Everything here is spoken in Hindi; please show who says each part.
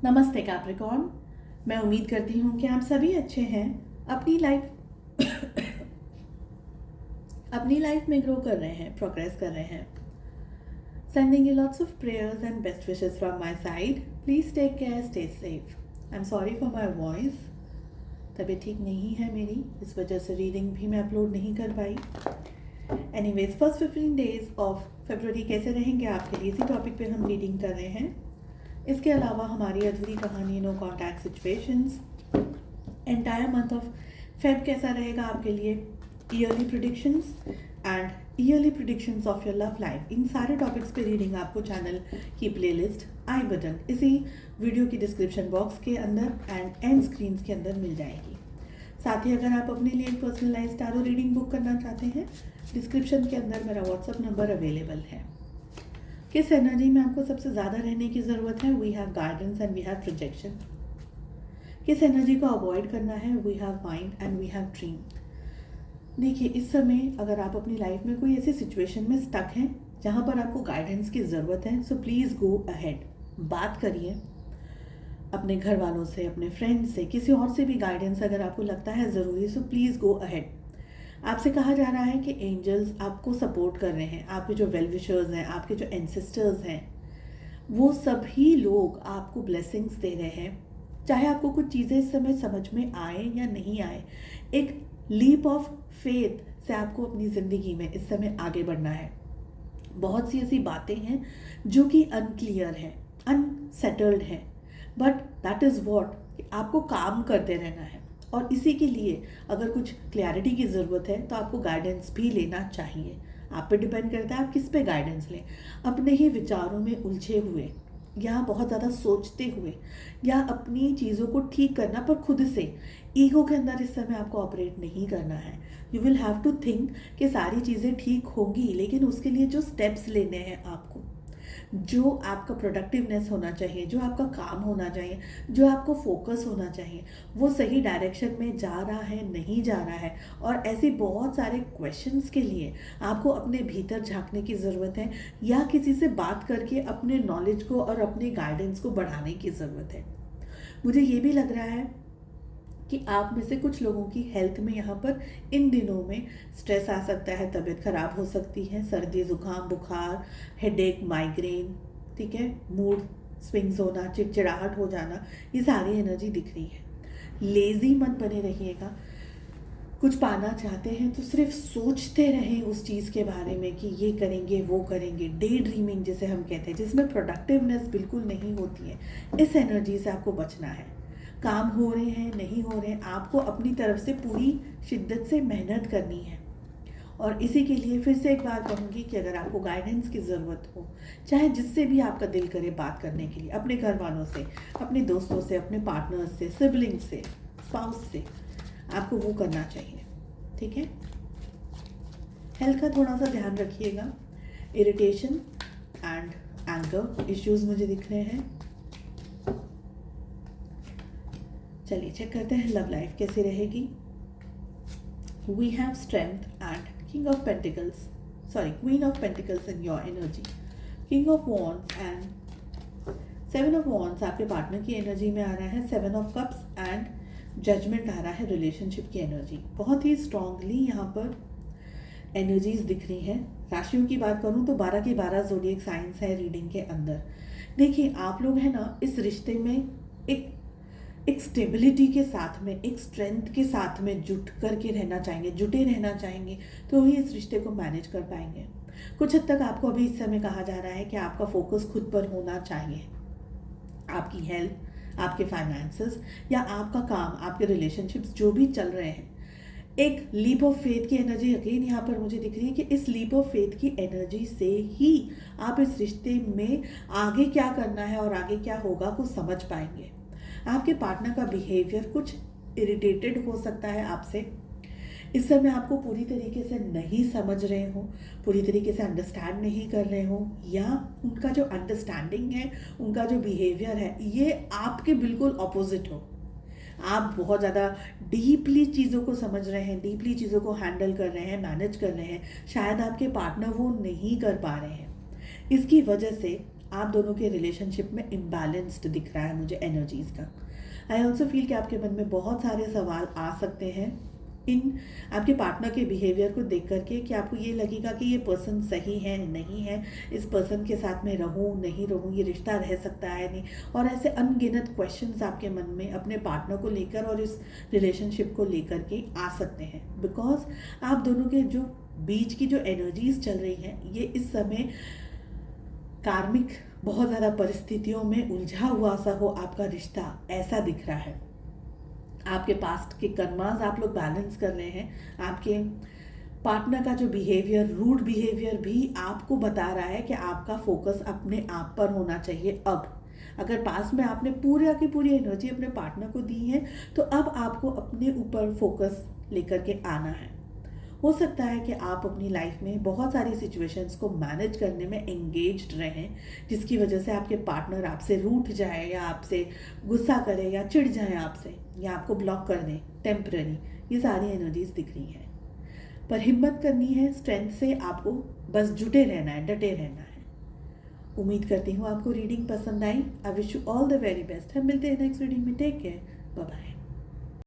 Speaker 1: नमस्ते कैप्रिकॉर्न। मैं उम्मीद करती हूँ कि आप सभी अच्छे हैं। अपनी लाइफ में ग्रो कर रहे हैं, प्रोग्रेस कर रहे हैं। Sending you lots of prayers and best wishes from my side. Please take care, stay safe. I am sorry for my voice. तबीयत ठीक नहीं है मेरी, इस वजह से रीडिंग भी मैं अपलोड नहीं कर पाई। Anyways, first 15 days of February कैसे रहेंगे आपके लिए, इसी टॉपिक पे हम रीडिंग कर रहे हैं। इसके अलावा हमारी अधूरी कहानी no contact situations, entire month of Feb कैसा रहेगा आपके लिए, yearly predictions and yearly predictions of your love life. इन सारे टॉपिक्स पे रीडिंग आपको चैनल की प्लेलिस्ट आई बटन इसी वीडियो की डिस्क्रिप्शन बॉक्स के अंदर एंड स्क्रीन्स के अंदर मिल जाएगी। साथ ही अगर आप अपने लिए एक पर्सनलाइज्ड टैरो रीडिंग बुक करना चाहते हैं, डिस्क्रिप्शन के अंदर मेरा व्हाट्सएप नंबर अवेलेबल है। किस एनर्जी में आपको सबसे ज़्यादा रहने की ज़रूरत है, we have guidance and we have projection. किस एनर्जी को अवॉइड करना है, we have mind and we have dream. देखिए, इस समय अगर आप अपनी लाइफ में कोई ऐसी सिचुएशन में स्टक हैं जहाँ पर आपको गाइडेंस की ज़रूरत है, सो प्लीज़ गो अहेड। बात करिए अपने घर वालों से, अपने फ्रेंड्स से, किसी और से भी गाइडेंस अगर आपको लगता है ज़रूरी, सो प्लीज़ गो अहेड। आपसे कहा जा रहा है कि एंजल्स आपको सपोर्ट कर रहे हैं। आपके जो वेल विशर्स हैं, आपके जो एंसेस्टर्स हैं, वो सभी लोग आपको ब्लेसिंग्स दे रहे हैं। चाहे आपको कुछ चीज़ें इस समय समझ में आए या नहीं आए, एक लीप ऑफ फेथ से आपको अपनी ज़िंदगी में इस समय आगे बढ़ना है। बहुत सी ऐसी बातें हैं जो कि अनक्लियर हैं, अनसेटल्ड हैं, बट दैट इज़ वॉट, आपको काम करते रहना है। और इसी के लिए अगर कुछ क्लैरिटी की ज़रूरत है तो आपको गाइडेंस भी लेना चाहिए। आप पे डिपेंड करता है आप किस पे गाइडेंस लें। अपने ही विचारों में उलझे हुए या बहुत ज़्यादा सोचते हुए या अपनी चीज़ों को ठीक करना पर खुद से ईगो के अंदर इस समय आपको ऑपरेट नहीं करना है। You will have to think कि सारी चीज़ें ठीक होंगी, लेकिन उसके लिए जो स्टेप्स लेने हैं आपको, जो आपका प्रोडक्टिवनेस होना चाहिए, जो आपका काम होना चाहिए, जो आपको फोकस होना चाहिए, वो सही डायरेक्शन में जा रहा है, नहीं जा रहा है। और ऐसे बहुत सारे क्वेश्चंस के लिए आपको अपने भीतर झांकने की ज़रूरत है या किसी से बात करके अपने नॉलेज को और अपने गाइडेंस को बढ़ाने की ज़रूरत है। मुझे ये भी लग रहा है कि आप में से कुछ लोगों की हेल्थ में यहाँ पर इन दिनों में स्ट्रेस आ सकता है, तबीयत खराब हो सकती है, सर्दी जुकाम बुखार, हेडेक, माइग्रेन, ठीक है, मूड स्विंग्स होना, चिड़चिड़ाहट हो जाना, ये सारी एनर्जी दिख रही है। लेज़ी मत बने रहिएगा। कुछ पाना चाहते हैं तो सिर्फ सोचते रहें उस चीज़ के बारे में कि ये करेंगे वो करेंगे। डे ड्रीमिंग जिसे हम कहते हैं, जिसमें प्रोडक्टिवनेस बिल्कुल नहीं होती है, इस एनर्जी से आपको बचना है। काम हो रहे हैं नहीं हो रहे हैं, आपको अपनी तरफ से पूरी शिद्दत से मेहनत करनी है। और इसी के लिए फिर से एक बार कहूँगी कि अगर आपको गाइडेंस की ज़रूरत हो, चाहे जिससे भी आपका दिल करे बात करने के लिए, अपने घर वालों से, अपने दोस्तों से, अपने पार्टनर्स से, सिबलिंग से, स्पाउस से, आपको वो करना चाहिए। ठीक है। हेल्थ का थोड़ा सा ध्यान रखिएगा। इरिटेशन एंड एंगर इश्यूज मुझे दिख रहे हैं। चलिए चेक करते हैं लव लाइफ कैसी रहेगी। We have strength and king of pentacles, sorry, queen of pentacles in your energy, king of wands and seven of wands आपके पार्टनर की एनर्जी में आ रहा है। Seven of cups and judgement आ रहा है, रिलेशनशिप की एनर्जी। बहुत ही स्ट्रांगली यहाँ पर एनर्जीज दिख रही हैं। राशियों की बात करूँ तो 12 के 12 ज़ोडिएक साइंस है रीडिंग के अंदर। देखिए, आप लोग हैं ना, इस रिश्ते में एक स्टेबिलिटी के साथ में, एक स्ट्रेंथ के साथ में जुट करके रहना चाहेंगे, जुटे रहना चाहेंगे, तो ही इस रिश्ते को मैनेज कर पाएंगे। कुछ हद तक आपको अभी इस समय कहा जा रहा है कि आपका फोकस खुद पर होना चाहिए। आपकी हेल्थ, आपके फाइनेंसेस या आपका काम, आपके रिलेशनशिप्स जो भी चल रहे हैं, एक लीप ऑफ फेथ की एनर्जी अगेन यहाँ पर मुझे दिख रही है कि इस लीप ऑफ फेथ की एनर्जी से ही आप इस रिश्ते में आगे क्या करना है और आगे क्या होगा को समझ पाएंगे। आपके पार्टनर का बिहेवियर कुछ इरिटेटेड हो सकता है आपसे, इस समय आपको पूरी तरीके से नहीं समझ रहे हो, पूरी तरीके से अंडरस्टैंड नहीं कर रहे हो, या उनका जो अंडरस्टैंडिंग है, उनका जो बिहेवियर है, ये आपके बिल्कुल ऑपोजिट हो। आप बहुत ज़्यादा डीपली चीज़ों को समझ रहे हैं, डीपली चीज़ों को हैंडल कर रहे हैं, मैनेज कर रहे हैं, शायद आपके पार्टनर वो नहीं कर पा रहे हैं। इसकी वजह से आप दोनों के रिलेशनशिप में इम्बैलेंस्ड दिख रहा है मुझे एनर्जीज़ का। आई ऑल्सो फील कि आपके मन में बहुत सारे सवाल आ सकते हैं इन आपके पार्टनर के बिहेवियर को देख करके, कि आपको ये लगेगा कि ये पर्सन सही है नहीं है, इस पर्सन के साथ में रहूँ नहीं रहूँ, ये रिश्ता रह सकता है नहीं, और ऐसे अनगिनत क्वेश्चंस आपके मन में अपने पार्टनर को लेकर और इस रिलेशनशिप को लेकर के आ सकते हैं। बिकॉज आप दोनों के जो बीच की जो एनर्जीज चल रही हैं, ये इस समय कार्मिक बहुत ज़्यादा परिस्थितियों में उलझा हुआ सा हो आपका रिश्ता, ऐसा दिख रहा है। आपके पास्ट के कर्मास आप लोग बैलेंस कर रहे हैं। आपके पार्टनर का जो बिहेवियर, रूड बिहेवियर भी आपको बता रहा है कि आपका फोकस अपने आप पर होना चाहिए। अब अगर पास्ट में आपने पूरा की पूरी एनर्जी अपने पार्टनर को दी है, तो अब आपको अपने ऊपर फोकस लेकर के आना है। हो सकता है कि आप अपनी लाइफ में बहुत सारी सिचुएशंस को मैनेज करने में एंगेज्ड रहें, जिसकी वजह से आपके पार्टनर आपसे रूठ जाए या आपसे गुस्सा करे या चिढ़ जाए आपसे, या आपको ब्लॉक कर दें टेम्पररी। ये सारी एनर्जीज दिख रही हैं, पर हिम्मत करनी है, स्ट्रेंथ से आपको बस जुटे रहना है, डटे रहना है। उम्मीद करती हूँ आपको रीडिंग पसंद आई। I wish you all the very best. हम मिलते हैं नेक्स्ट रीडिंग में। Take care, bye bye.